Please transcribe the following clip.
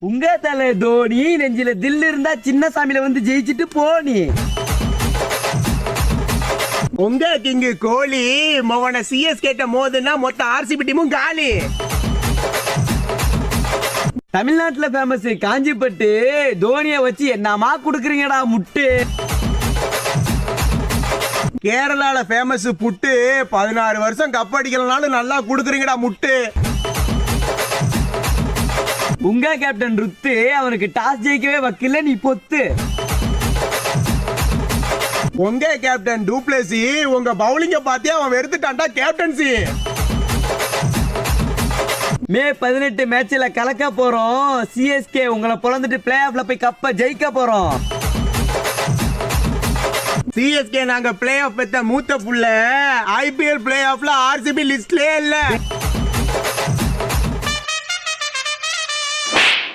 உங்க தலை தோனி நெஞ்சில தில் இருந்தா சின்ன சாமியில வந்து ஜெயிச்சிட்டு போனி. உங்க கிங் கோலி மவன சிஎஸ் கேட்ட மோதுனா மொத்த ஆர்சிபி டீமும் காலி. தமிழ்நாட்டுல ஃபேமஸ் காஞ்சிப்பட்டு தோனிய வச்சு என்னமா குடுக்குறீங்கடா முட்டு. கேரளால ஃபேமஸ் புட்டு 16 வருஷம் கப் அடிக்கலனாலும் நல்லா குடுக்குறீங்கடா முட்டு. உங்க கேப்டன் ருத்து அவனுக்கு டாஸ் ஜெயிக்கவே வக்கில்ல நீ பொத்து. உங்க கேப்டன் டூப்ளேசி உங்க பவுலிங்க பார்த்து அவன் வெறுத்துட்டான்டா கேப்டன்சி. மே 18 மேட்ச்ல கலக்க போறோம். சிஎஸ்கே உங்களை பொழந்துட்டு பிளே ஆஃப்ல போய் கப்ப ஜெயிக்க போறோம். சிஎஸ்கே நாங்க பிளே ஆஃப் பெத்த மூத்த புள்ள. ஐபிஎல் பிளே ஆஃப்ல ஆர்சிபி லிஸ்ட்லயே இல்ல.